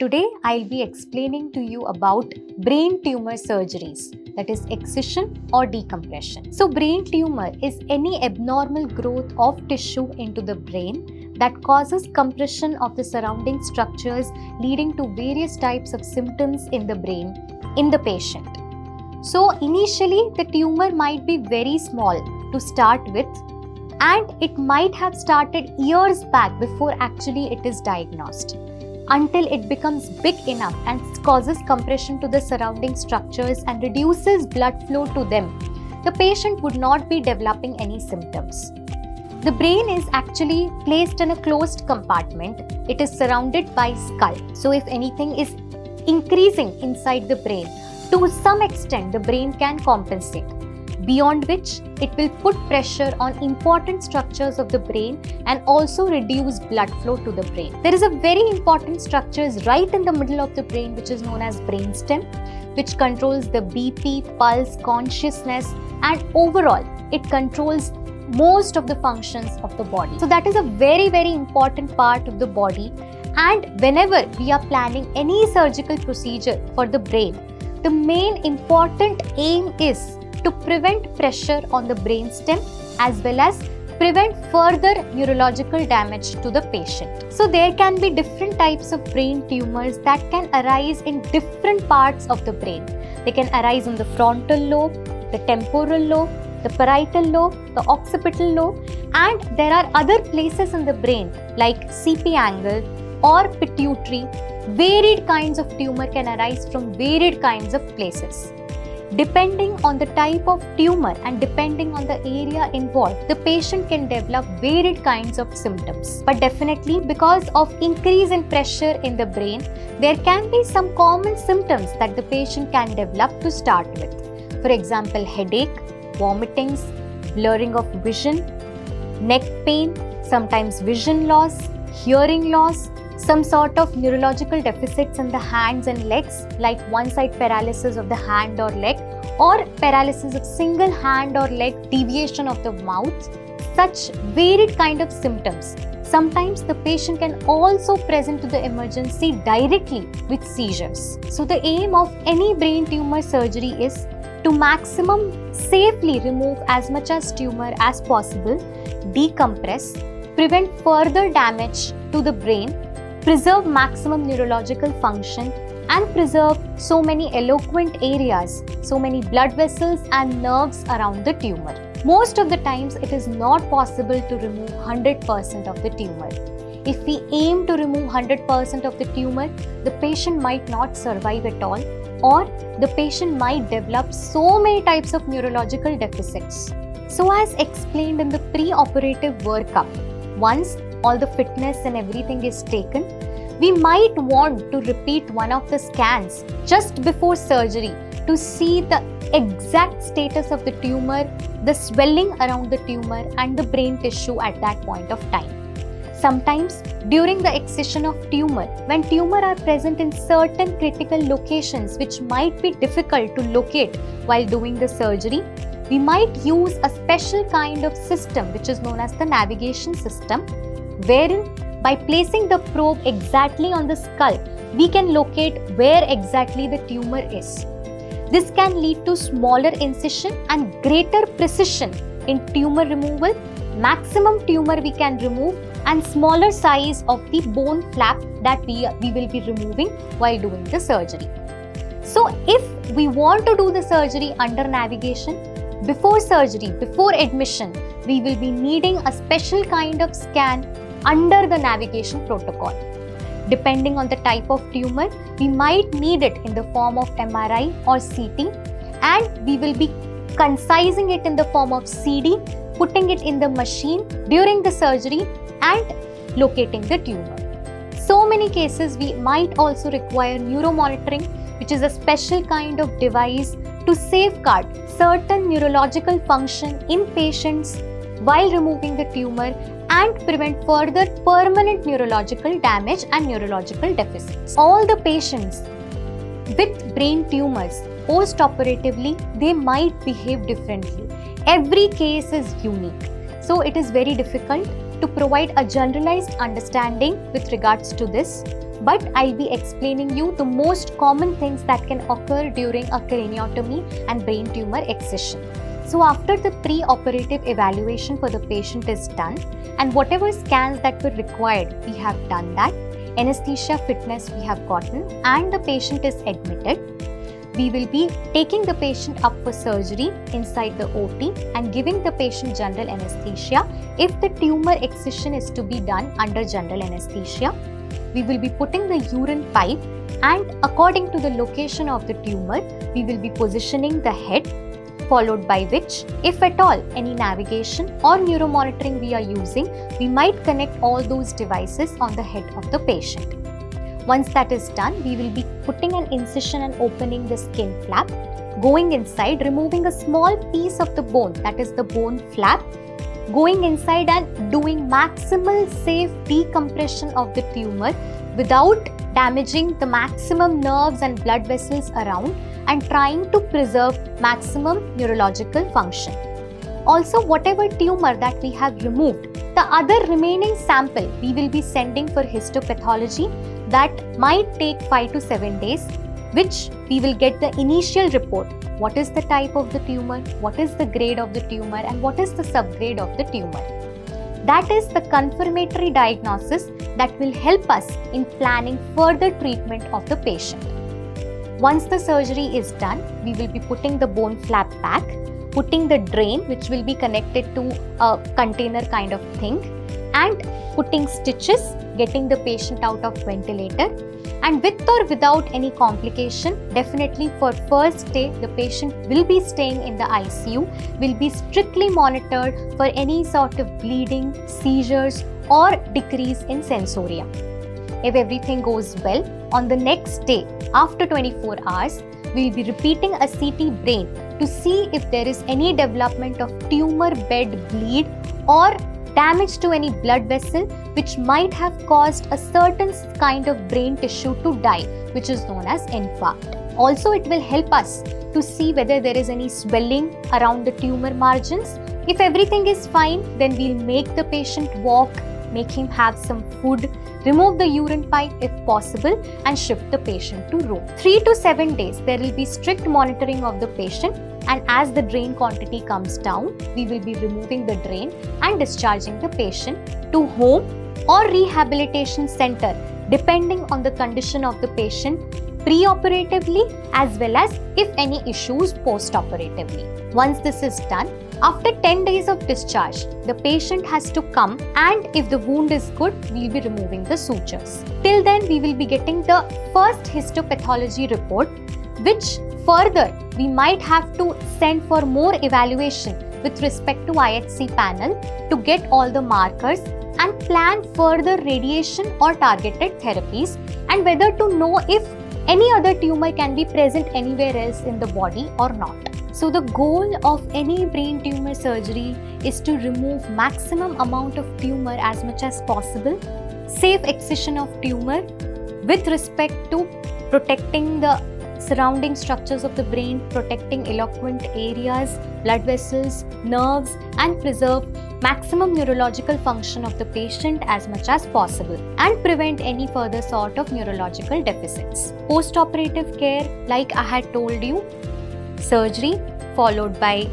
Today, I'll be explaining to you about brain tumor surgeries, that is excision or decompression. So, brain tumor is any abnormal growth of tissue into the brain that causes compression of the surrounding structures, leading to various types of symptoms in the brain in the patient. So, initially, the tumor might be very small to start with, and it might have started years back before actually it is diagnosed, until it becomes big enough and causes compression to the surrounding structures and reduces blood flow to them. The patient would not be developing any symptoms. The brain is actually placed in a closed compartment. It is surrounded by skull. So if anything is increasing inside the brain, to some extent the brain can compensate, beyond which it will put pressure on important structures of the brain and also reduce blood flow to the brain. There is a very important structure right in the middle of the brain which is known as brainstem, which controls the BP, pulse, consciousness, and overall it controls most of the functions of the body. So that is a very important part of the body, and whenever we are planning any surgical procedure for the brain, the main important aim is to prevent pressure on the brainstem as well as prevent further neurological damage to the patient. So there can be different types of brain tumors that can arise in different parts of the brain. They can arise in the frontal lobe, the temporal lobe, the parietal lobe, the occipital lobe, and there are other places in the brain like CP angle or pituitary. Varied kinds of tumor can arise from varied kinds of places. Depending on the type of tumor and depending on the area involved, the patient can develop varied kinds of symptoms. But definitely, because of increase in pressure in the brain, there can be some common symptoms that the patient can develop to start with. For example, headache, vomitings, blurring of vision, neck pain, sometimes vision loss, hearing loss, some sort of neurological deficits in the hands and legs, like one-side paralysis of the hand or leg, or paralysis of single hand or leg, deviation of the mouth, such varied kind of symptoms. Sometimes the patient can also present to the emergency directly with seizures. So the aim of any brain tumor surgery is to maximum safely remove as much as tumor as possible, decompress, prevent further damage to the brain, preserve maximum neurological function, and preserve so many eloquent areas, so many blood vessels and nerves around the tumor. Most of the times it is not possible to remove 100% of the tumor. If we aim to remove 100% of the tumor, the patient might not survive at all, or the patient might develop so many types of neurological deficits. So as explained in the pre-operative workup, once all the fitness and everything is taken, we might want to repeat one of the scans just before surgery to see the exact status of the tumor, the swelling around the tumor, and the brain tissue at that point of time. Sometimes during the excision of tumor, when tumor are present in certain critical locations which might be difficult to locate while doing the surgery, we might use a special kind of system which is known as the navigation system, wherein by placing the probe exactly on the skull, we can locate where exactly the tumor is. This can lead to smaller incision and greater precision in tumor removal, maximum tumor we can remove, and smaller size of the bone flap that we will be removing while doing the surgery. So if we want to do the surgery under navigation, before surgery, before admission, we will be needing a special kind of scan under the navigation protocol. Depending on the type of tumor, we might need it in the form of MRI or CT, and we will be concising it in the form of CD, putting it in the machine during the surgery and locating the tumor. So many cases we might also require neuromonitoring, which is a special kind of device to safeguard certain neurological function in patients while removing the tumor and prevent further permanent neurological damage and neurological deficits. All the patients with brain tumors post-operatively, they might behave differently. Every case is unique. So it is very difficult to provide a generalized understanding with regards to this. but I'll be explaining you the most common things that can occur during a craniotomy and brain tumor excision. So after the pre-operative evaluation for the patient is done, and whatever scans that were required, we have done that. Anesthesia fitness we have gotten, and the patient is admitted. We will be taking the patient up for surgery inside the OT and giving the patient general anesthesia if the tumor excision is to be done under general anesthesia. We will be putting the urine pipe, and according to the location of the tumor, we will be positioning the head, followed by which, if at all any navigation or neuromonitoring we are using, we might connect all those devices on the head of the patient. Once that is done, we will be putting an incision and opening the skin flap, going inside, removing a small piece of the bone, that is the bone flap, going inside and doing maximal safe decompression of the tumor without damaging the maximum nerves and blood vessels around, and trying to preserve maximum neurological function. Also, whatever tumor that we have removed, the other remaining sample we will be sending for histopathology. That might take 5 to 7 days, which we will get the initial report. What is the type of the tumor, what is the grade of the tumor, and what is the subgrade of the tumor. That is the confirmatory diagnosis that will help us in planning further treatment of the patient. Once the surgery is done, we will be putting the bone flap back, putting the drain, which will be connected to a container kind of thing, and putting stitches, getting the patient out of ventilator. And with or without any complication, definitely for first day, the patient will be staying in the ICU, will be strictly monitored for any sort of bleeding, seizures, or decrease in sensorium. If everything goes well, on the next day, after 24 hours, we will be repeating a CT brain to see if there is any development of tumor bed bleed or damage to any blood vessel which might have caused a certain kind of brain tissue to die, which is known as infarct. Also, it will help us to see whether there is any swelling around the tumor margins. If everything is fine, then we'll make the patient walk, make him have some food, remove the urine pipe if possible, and shift the patient to room. 3 to 7 days, there will be strict monitoring of the patient, and as the drain quantity comes down, we will be removing the drain and discharging the patient to home or rehabilitation center, depending on the condition of the patient pre-operatively as well as if any issues post-operatively. Once this is done, after 10 days of discharge, the patient has to come, and if the wound is good, we will be removing the sutures. Till then, we will be getting the first histopathology report, which further we might have to send for more evaluation with respect to IHC panel to get all the markers and plan further radiation or targeted therapies, and whether to know if any other tumor can be present anywhere else in the body or not. So the goal of any brain tumor surgery is to remove maximum amount of tumor as much as possible, safe excision of tumor with respect to protecting the surrounding structures of the brain, protecting eloquent areas, blood vessels, nerves, and preserve maximum neurological function of the patient as much as possible, and prevent any further sort of neurological deficits. Post-operative care, like I had told you, surgery followed by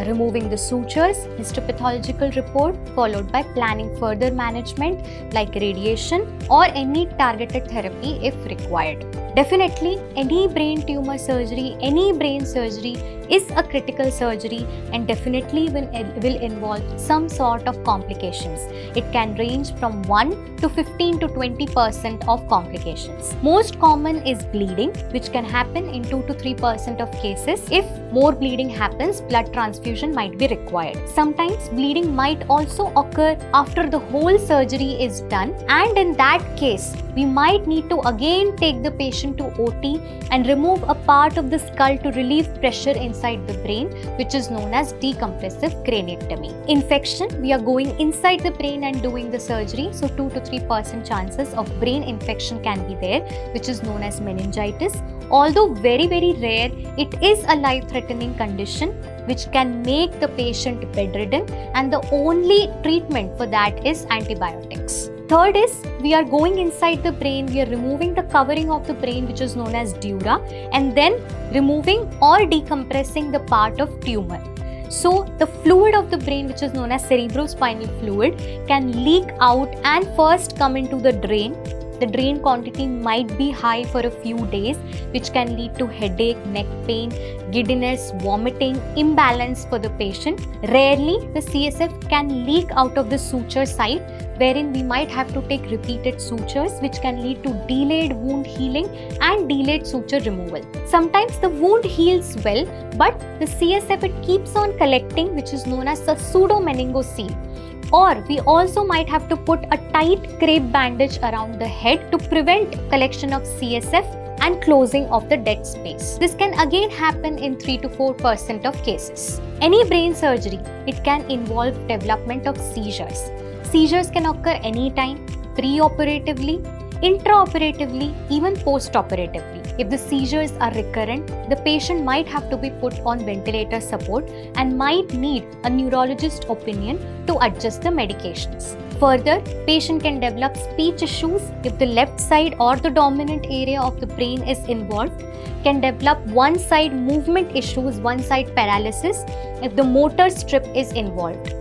removing the sutures, histopathological report followed by planning further management like radiation or any targeted therapy if required. Definitely, any brain tumor surgery, any brain surgery is a critical surgery and definitely will involve some sort of complications. It can range from 1 to 15 to 20% of complications. Most common is bleeding, which can happen in 2 to 3% of cases. If more bleeding happens, blood transfusion might be required. Sometimes bleeding might also occur after the whole surgery is done, and in that case, we might need to again take the patient to OT and remove a part of the skull to relieve pressure inside the brain, which is known as decompressive craniectomy. Infection, we are going inside the brain and doing the surgery, so 2 to 3% chances of brain infection can be there, which is known as meningitis. Although very rare, it is a life-threatening condition which can make the patient bedridden, and the only treatment for that is antibiotics. Third is, we are going inside the brain, we are removing the covering of the brain which is known as dura, and then removing or decompressing the part of tumor. So the fluid of the brain, which is known as cerebrospinal fluid, can leak out and first come into the drain. The drain quantity might be high for a few days, which can lead to headache, neck pain, giddiness, vomiting, imbalance for the patient. Rarely, the CSF can leak out of the suture site, wherein we might have to take repeated sutures, which can lead to delayed wound healing and delayed suture removal. Sometimes the wound heals well, but the CSF, it keeps on collecting, which is known as a pseudomeningocele. Or we also might have to put a tight crepe bandage around the head to prevent collection of CSF and closing of the dead space. This can again happen in 3 to 4% of cases. Any brain surgery, it can involve development of seizures. Seizures can occur anytime, pre-operatively, intraoperatively, even post-operatively. If the seizures are recurrent, the patient might have to be put on ventilator support and might need a neurologist's opinion to adjust the medications. Further, patient can develop speech issues if the left side or the dominant area of the brain is involved, can develop one side movement issues, one side paralysis if the motor strip is involved.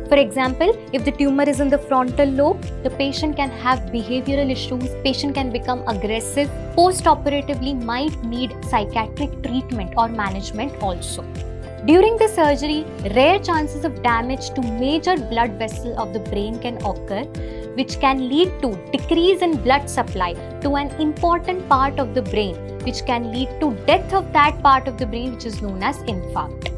For example, if the tumor is in the frontal lobe, the patient can have behavioral issues, patient can become aggressive, post-operatively might need psychiatric treatment or management also. During the surgery, rare chances of damage to major blood vessel of the brain can occur, which can lead to decrease in blood supply to an important part of the brain, which can lead to death of that part of the brain, which is known as infarct.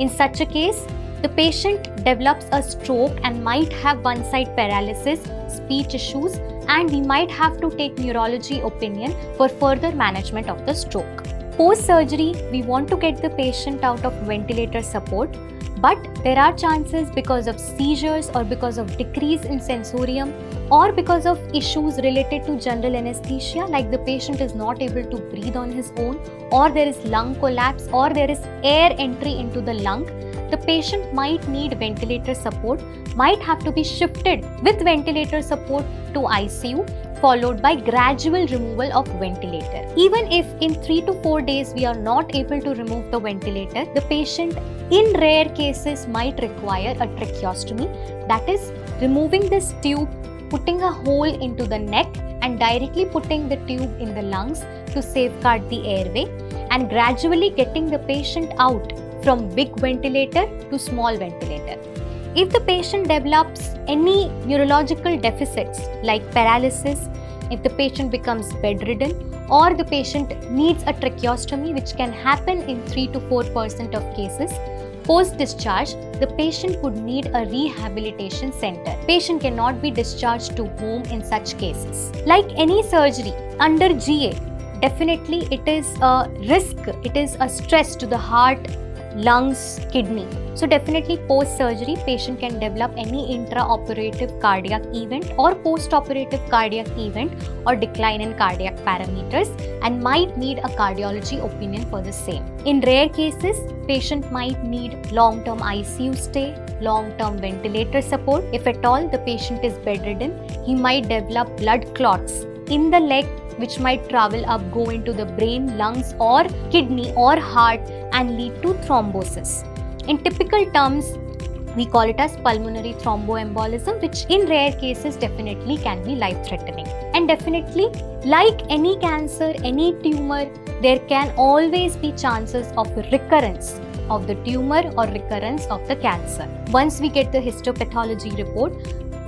In such a case, the patient develops a stroke and might have one-side paralysis, speech issues, and we might have to take neurology opinion for further management of the stroke. Post-surgery, we want to get the patient out of ventilator support, but there are chances because of seizures or because of decrease in sensorium or because of issues related to general anesthesia, like the patient is not able to breathe on his own, or there is lung collapse, or there is air entry into the lung. The patient might need ventilator support, might have to be shifted with ventilator support to ICU, followed by gradual removal of ventilator. Even if in 3 to 4 days we are not able to remove the ventilator, the patient in rare cases might require a tracheostomy, that is, removing this tube, putting a hole into the neck and directly putting the tube in the lungs to safeguard the airway, and gradually getting the patient out from big ventilator to small ventilator. If the patient develops any neurological deficits like paralysis, if the patient becomes bedridden, or the patient needs a tracheostomy, which can happen in 3 to 4% of cases, post-discharge, the patient would need a rehabilitation center. Patient cannot be discharged to home in such cases. Like any surgery under GA, definitely it is a risk, it is a stress to the heart, lungs, kidney. So definitely post-surgery, patient can develop any intraoperative cardiac event or post-operative cardiac event or decline in cardiac parameters and might need a cardiology opinion for the same. In rare cases, patient might need long-term ICU stay, long-term ventilator support. If at all the patient is bedridden, he might develop blood clots in the leg, which might travel up, go into the brain, lungs or kidney or heart and lead to thrombosis. In typical terms, we call it as pulmonary thromboembolism, which in rare cases definitely can be life-threatening. And definitely, like any cancer, any tumor, there can always be chances of recurrence of the tumor or recurrence of the cancer. Once we get the histopathology report,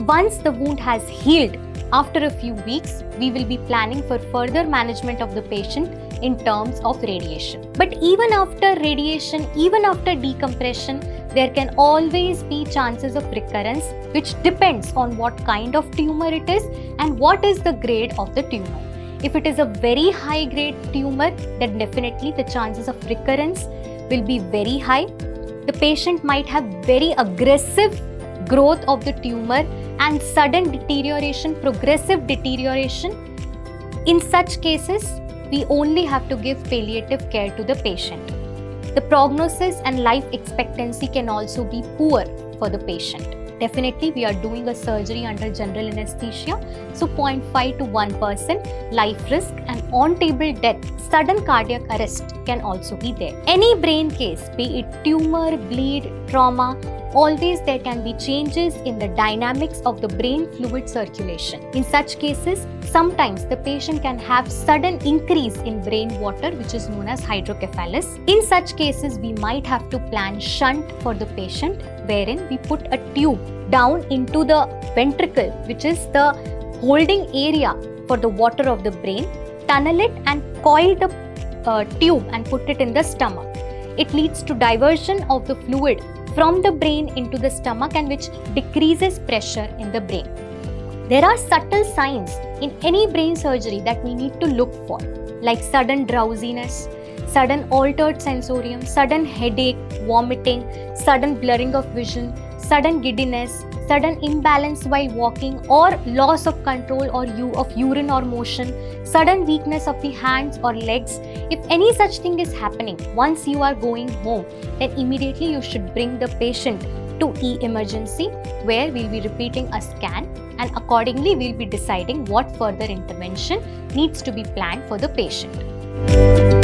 once the wound has healed, after a few weeks, we will be planning for further management of the patient in terms of radiation. But even after radiation, even after decompression, there can always be chances of recurrence, which depends on what kind of tumor it is and what is the grade of the tumor. If it is a very high grade tumor, then definitely the chances of recurrence will be very high. The patient might have very aggressive growth of the tumor and sudden deterioration, progressive deterioration. In such cases, we only have to give palliative care to the patient. The prognosis and life expectancy can also be poor for the patient. Definitely, we are doing a surgery under general anesthesia, so 0.5 to 1% life risk and on-table death, sudden cardiac arrest can also be there. Any brain case, be it tumor, bleed, trauma, always there can be changes in the dynamics of the brain fluid circulation. In such cases, sometimes the patient can have sudden increase in brain water, which is known as hydrocephalus. In such cases, we might have to plan shunt for the patient, wherein we put a tube down into the ventricle, which is the holding area for the water of the brain, tunnel it and coil the tube and put it in the stomach. It leads to diversion of the fluid from the brain into the stomach, and which decreases pressure in the brain. There are subtle signs in any brain surgery that we need to look for, like sudden drowsiness, sudden altered sensorium, sudden headache, vomiting, sudden blurring of vision, sudden giddiness, sudden imbalance while walking or loss of control or of urine or motion, sudden weakness of the hands or legs. If any such thing is happening once you are going home, then immediately you should bring the patient to emergency, where we'll be repeating a scan, and accordingly we'll be deciding what further intervention needs to be planned for the patient.